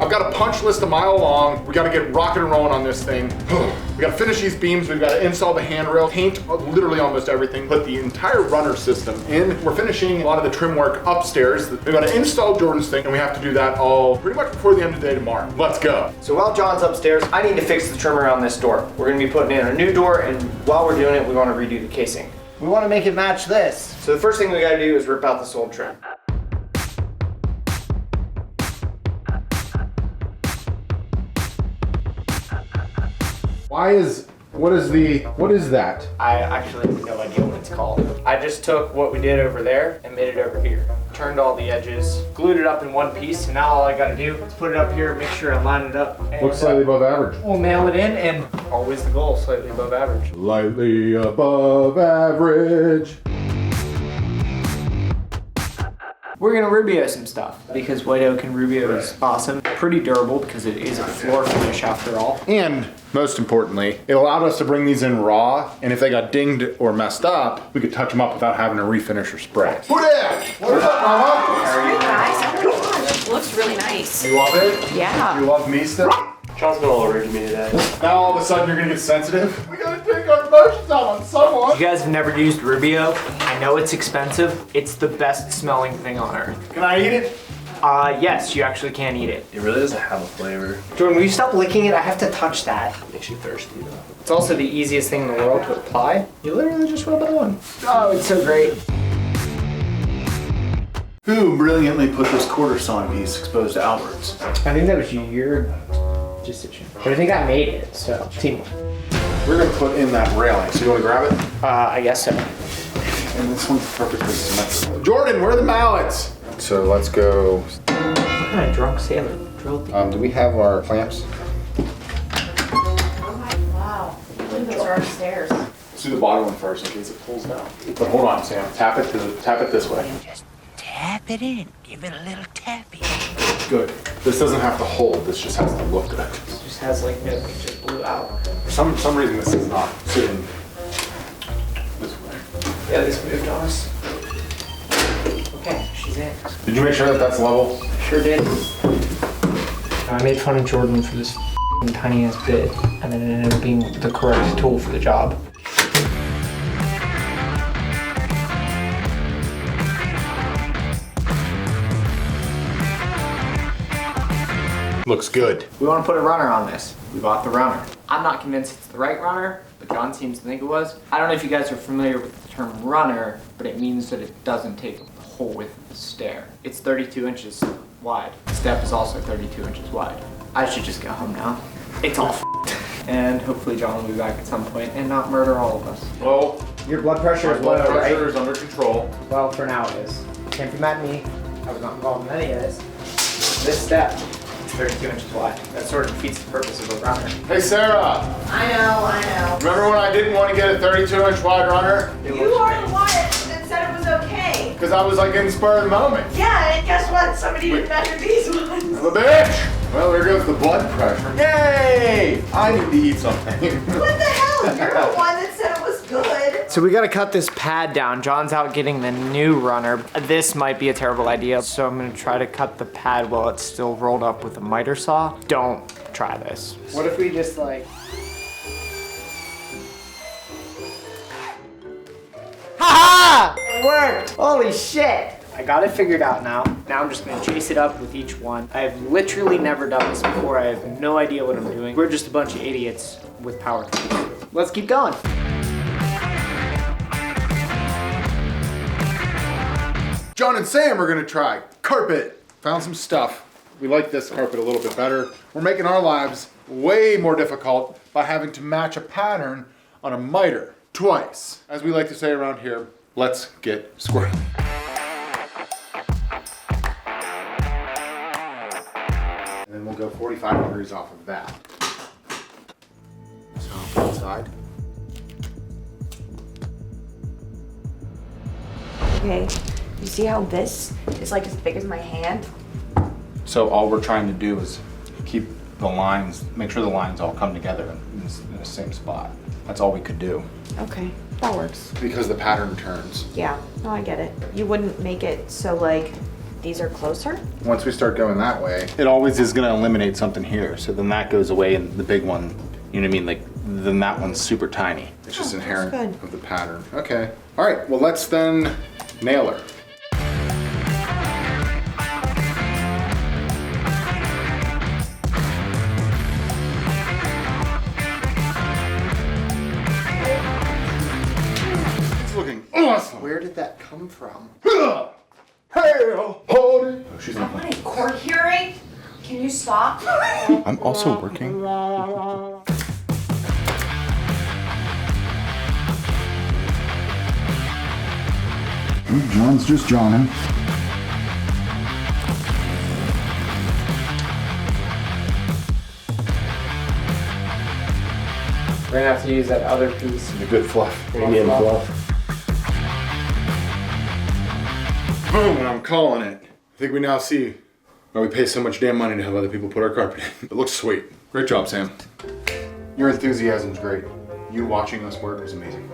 I've got a punch list a mile long. We gotta get rocking and rolling on this thing. We gotta finish these beams. We've gotta install the handrail, paint literally almost everything, put the entire runner system in. We're finishing a lot of the trim work upstairs. We've gotta install Jordan's thing, and we have to do that all pretty much before the end of the day tomorrow. Let's go. So while John's upstairs, I need to fix the trim around this door. We're gonna be putting in a new door, and while we're doing it, we wanna redo the casing. We wanna make it match this. So the first thing we gotta do is rip out this old trim. What is that? I actually have no idea what it's called. I just took what we did over there and made it over here. Turned all the edges, glued it up in one piece, and now all I gotta do is put it up here, make sure I line it up. Looks slightly above average. We'll nail it in, and always the goal, slightly above average. Slightly above average. We're gonna rubio some stuff because white oak and rubio is awesome. Pretty durable because it is a floor finish after all. And most importantly, it allowed us to bring these in raw, and if they got dinged or messed up, we could touch them up without having to refinish or spray. Who dat? What's up, Mama? Hey guys, oh my gosh, it looks really nice. You love it? Yeah. You love me still? John's been all over to me today. Now all of a sudden you're gonna get sensitive? We gotta take our emotions out on someone. You guys have never used rubio? I know it's expensive. It's the best smelling thing on earth. Can I eat it? Yes, you actually can eat it. It really doesn't have a flavor. Jordan, will you stop licking it? I have to touch that. Makes you thirsty though. It's also the easiest thing in the world to apply. You literally just rub it on. Oh, it's so great. Who brilliantly put this quarter sawn piece exposed outwards? I think that was your decision. But I think I made it, so teamwork. We're gonna put in that railing, so you wanna grab it? I guess so. And this one's perfectly symmetrical. Jordan, where are the mallets? So let's go. What kind of drunk sailor drilled these? Do we have our clamps? Oh my, wow. Windows are upstairs. Let's do the bottom one first in case it pulls down. But hold on, Sam. Tap it this way. Just tap it in. Give it a little tapping. Good. This doesn't have to hold. This just has to look good. It just has like no, it just blew out. For some reason, this is not sitting this way. Yeah, this moved on us. Okay, she's in. Did you make sure that that's level? Sure did. I made fun of Jordan for this tiny ass bit, and then it ended up being the correct tool for the job. Looks good. We want to put a runner on this. We bought the runner. I'm not convinced it's the right runner, but John seems to think it was. I don't know if you guys are familiar with the term runner, but it means that it doesn't take the whole width of the stair. It's 32 inches wide. The step is also 32 inches wide. I should just go home now. It's all f***ed. And hopefully John will be back at some point and not murder all of us. Well, Your blood pressure is blood low, right? pressure is under control. Well, for now it is. Came from that me. I was not involved in any of this. This step is 32 inches wide. That sort of defeats the purpose of a runner. Hey, Sarah. I know. Remember when I didn't want to get a 32-inch wide runner? You are the one that said it was okay. Because I was like in the spur of the moment. Yeah, and guess what? Somebody didn't measure these ones. I'm a bitch. Well, there goes the blood pressure. Yay! I need to eat something. What the hell? You're the one that said it was good. So we gotta cut this pad down. John's out getting the new runner. This might be a terrible idea, so I'm gonna try to cut the pad while it's still rolled up with a miter saw. Don't try this. What if we just like... Ha-ha! It worked! Holy shit! I got it figured out now. Now I'm just gonna chase it up with each one. I've literally never done this before. I have no idea what I'm doing. We're just a bunch of idiots with power tools. Let's keep going. John and Sam are gonna try carpet. Found some stuff. We like this carpet a little bit better. We're making our lives way more difficult by having to match a pattern on a miter twice. As we like to say around here, let's get squirrely. And then we'll go 45 degrees off of that. So inside. Okay, you see how this is like as big as my hand? So all we're trying to do is keep the lines, make sure the lines all come together in the same spot. That's all we could do. Okay, that works. Because the pattern turns. Yeah, no, I get it. You wouldn't make it so like these are closer? Once we start going that way, it always is gonna eliminate something here. So then that goes away and the big one, you know what I mean? Like, then that one's super tiny. It's just inherent good. of the pattern. Okay. All right, well, let's then nail her. It's looking awesome. Where did that come from? Hail, Hody. Oh, she's not playing. Court hearing? Can you stop? I'm also working. John's just Johnin'. We're gonna have to use that other piece. The good fluff. Premium fluff. Boom, I'm calling it. I think we now see why we pay so much damn money to have other people put our carpet in. It looks sweet. Great job, Sam. Your enthusiasm's great. You watching us work was amazing.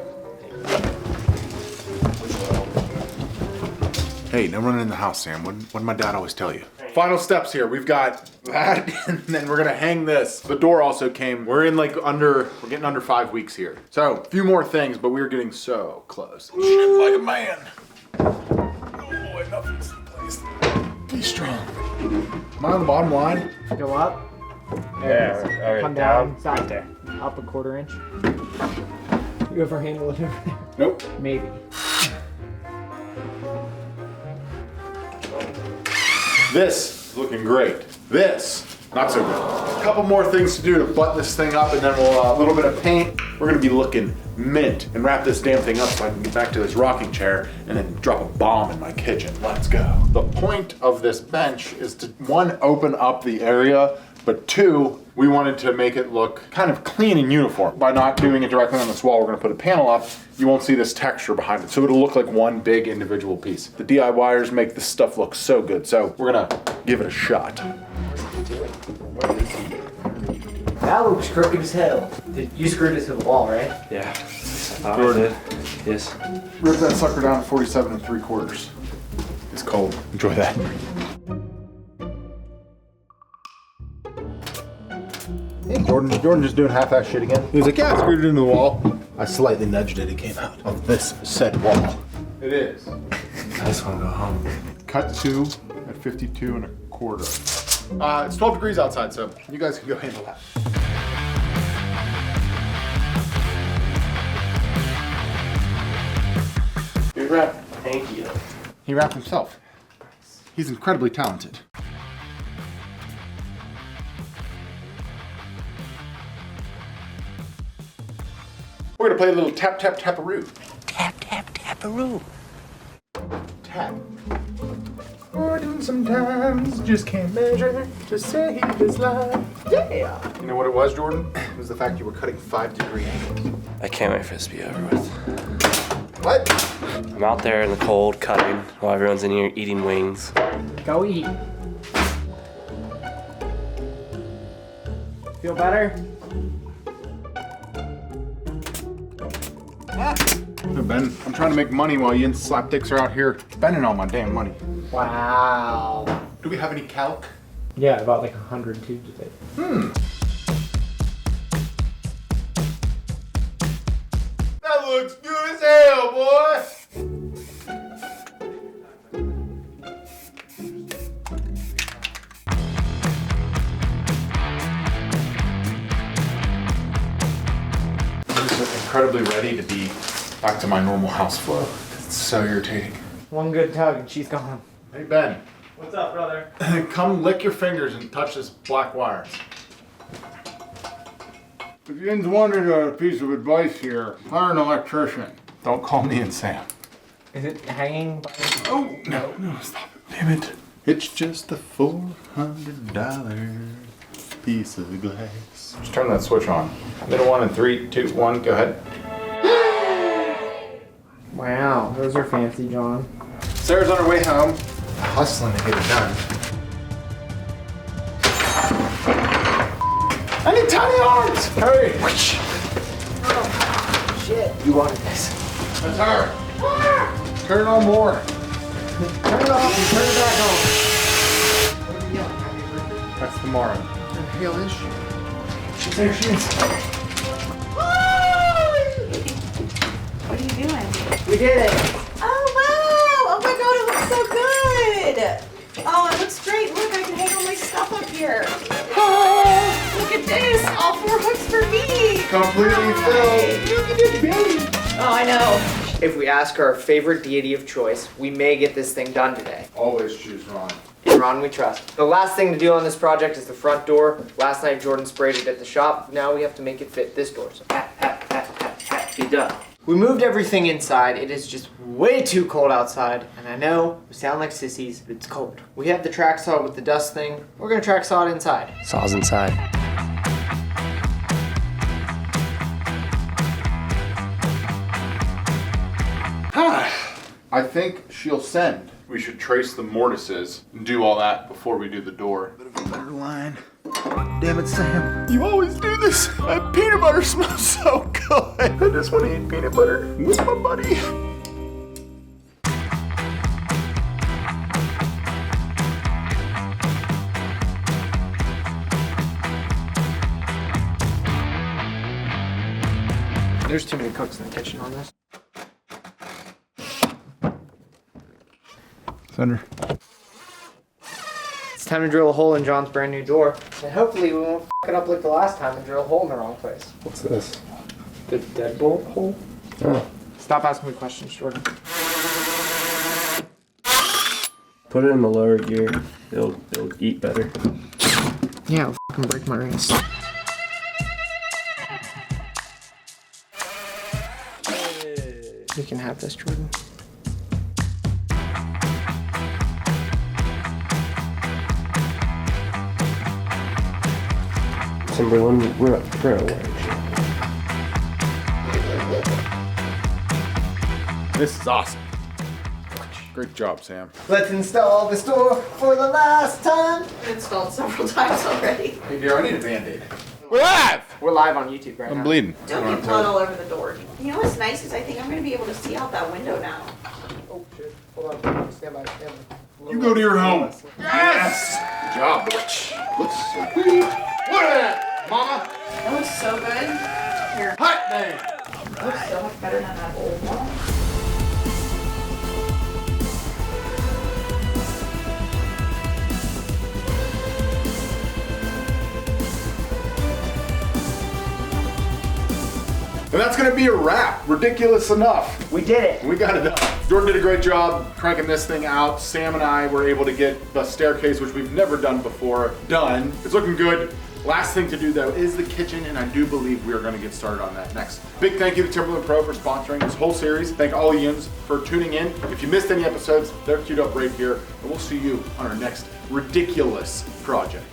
Hey, no running in the house, Sam. What did my dad always tell you? Final steps here. We've got that, and then we're gonna hang this. The door also came. We're in like we're getting under 5 weeks here. So, a few more things, but we're getting so close. Shit like a man. Oh boy, nothing's in place. Be strong. Am I on the bottom line? Go up. Yeah, okay, Come down. Stop there. Up a 1/4 inch. You ever handle it over there? Nope. Maybe. This is looking great. This, not so good. A couple more things to do to button this thing up, and then we'll, a little bit of paint. We're gonna be looking mint and wrap this damn thing up so I can get back to this rocking chair and then drop a bomb in my kitchen. Let's go. The point of this bench is to, one, open up the area, but two, we wanted to make it look kind of clean and uniform. By not doing it directly on this wall, we're gonna put a panel up. You won't see this texture behind it. So it'll look like one big individual piece. The DIYers make this stuff look so good. So we're gonna give it a shot. That looks crooked as hell. You screwed it to the wall, right? Yeah. I did. Yes. Rip that sucker down to 47 3/4. It's cold. Enjoy that. Hey, Jordan just doing half-ass shit again. He was like, yeah, I screwed it into the wall. I slightly nudged it. It came out of this said wall. It is. I just want to go home. Cut 2 at 52 1/4. It's 12 degrees outside, so you guys can go handle that. Good wrap. Thank you. He wrapped himself. He's incredibly talented. We're gonna play a little tap tap taparoo. Tap, tap, taparoo. Tap. Jordan sometimes just can't measure to save his life. Yeah. You know what it was, Jordan? It was the fact you were cutting 5-degree angles. I can't wait for this to be over with. What? I'm out there in the cold cutting while everyone's in here eating wings. Go eat. Feel better? Hey, Ben, I'm trying to make money while you slapdicks are out here spending all my damn money. Wow. Do we have any calc? Yeah, about like 100 tubes of it. That looks good as hell, boy! I'm just incredibly ready to be back to my normal house flow. It's so irritating. One good tug and she's gone. Hey, Ben. What's up, brother? Come lick your fingers and touch this black wire. If you wanted a piece of advice here, hire an electrician. Don't call me and Sam. Is it hanging by Oh, no, stop it. Damn it. It's just a $400 piece of glass. Just turn that switch on. Middle one in 3, 2, 1, go ahead. Wow, those are fancy, John. Sarah's on her way home. Hustling to get it done. I need tiny arms! Hurry! Shit, you wanted this. That's her. Turn it on more. Turn it off and turn it back on. What are you yelling? That's tomorrow. What the hell is she? There she is. What are you doing? We did it. Oh wow! Oh my god, it looks so good! Oh, it looks great. Look, I can hang all my stuff up here. Oh, look at this! All 4 hooks for me! Completely filled. Look at this baby. Oh, I know. If we ask our favorite deity of choice, we may get this thing done today. Always choose Ron. In Ron we trust. The last thing to do on this project is the front door. Last night Jordan sprayed it at the shop. Now we have to make it fit this door. So be done. We moved everything inside. It is just way too cold outside. And I know we sound like sissies, but it's cold. We have the track saw with the dust thing. We're gonna track saw it inside. Saw's inside. I think she'll send. We should trace the mortises and do all that before we do the door. Bit of a better line. Damn it, Sam. You always do this. That peanut butter smells so good. I just want to eat peanut butter with my buddy. There's too many cooks in the kitchen on this. Thunder. It's time to drill a hole in John's brand new door. And hopefully we won't f it up like the last time and drill a hole in the wrong place. What's this? The deadbolt hole? Oh. Stop asking me questions, Jordan. Put it in the lower gear. It'll eat better. Yeah, I'll f***ing break my wrist. You can have this, Jordan. Timberland, we're gonna wear This is awesome. Great job, Sam. Let's install this door for the last time. I've installed several times already. Hey, dear, I need a Band-Aid. We're live! We're live on YouTube right now. I'm bleeding. Don't get blood all over the door. You know what's nice is I think I'm going to be able to see out that window now. Oh shit. Hold on. Stand by. You go to your home. Yes! Good job, bitch. Looks so pretty. Look at that, mama. That looks so good. Here. Hot day. It looks so much better than that old one. And that's gonna be a wrap. Ridiculous enough. We did it. We got it done. Jordan did a great job cranking this thing out. Sam and I were able to get the staircase, which we've never done before, done. It's looking good. Last thing to do though is the kitchen, and I do believe we are gonna get started on that next. Big thank you to Timberland Pro for sponsoring this whole series. Thank all yins for tuning in. If you missed any episodes, they're queued up right here, and we'll see you on our next ridiculous project.